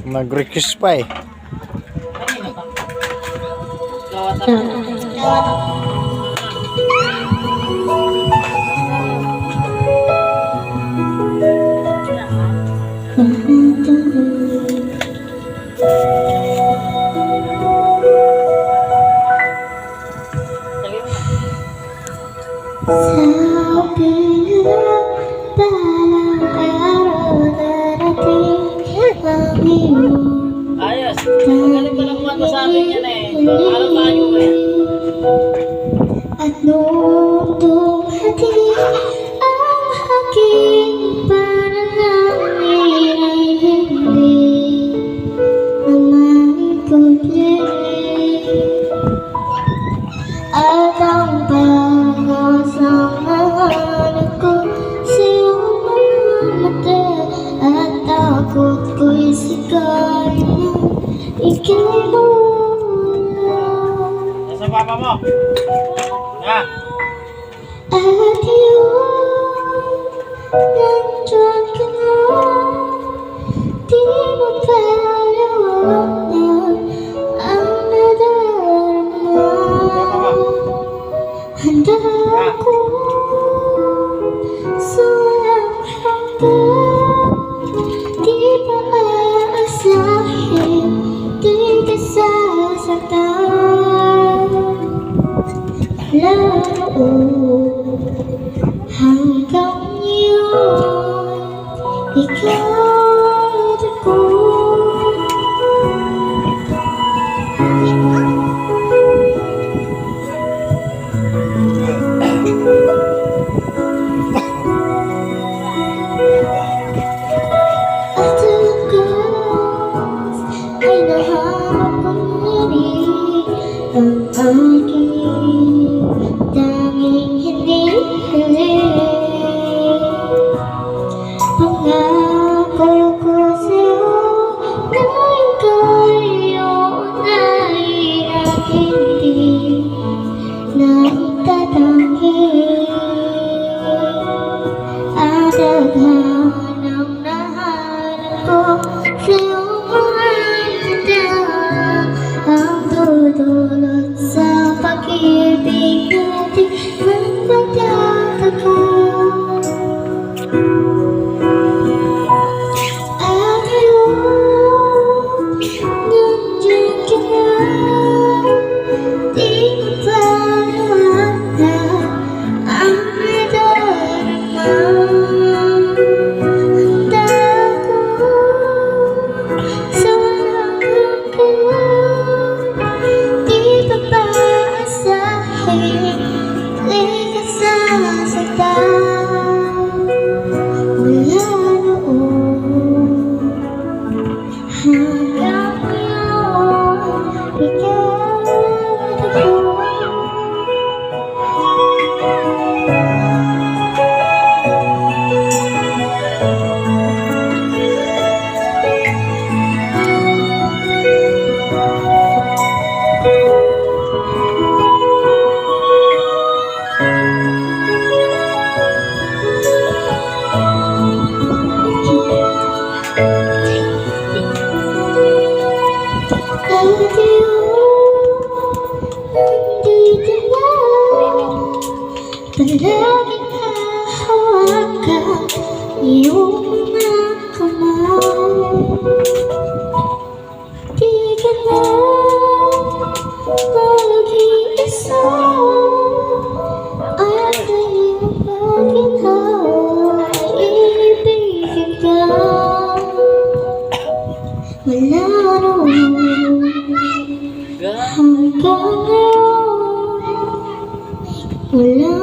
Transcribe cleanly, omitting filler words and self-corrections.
Nag-request pa eh. Sabi nila balang araw darating ang iyong Ayos. Magaling pala kumanta sa atin yan eh. Parang tayo eh. at nung dumati ang aking panalangin ay hindi naman ikutli at ang pag-asang nahanap ko sa iyong mga mata at takot ko'y sikay na ika'y mawala. Nasa papa mo? Ha? At yun, nandyan ka na, di mo paliwanag ang nadarama. Handa ako sa walang hanggan, di pa aasahin, di ka sasaktan. Laro hanggang ngayon, ikaw ako. At wakas ay nahanap ko na rin ang aking tanging hindi pangako ko sa'yo na ika'y uunahin at hindi na itatanggi at tadhanang nahanap ko sa'yo mga mata ang dudulot sa pag-ibig natin magpagtataka. At ngayon, nandiyan ka na, di mo paliwanag ang nadarama. Handa ako sa walang hanggan, di pa paasahin, di ka sasaktan. Mula noon hanggang ngayon, ikaw ako. At yun, nandito na, palaging hahawakan iyong mga kamay. Di ka na mag-iisa at iyong pagkinawa ay ibigin ka. Wala roon hanggang ngayon, wala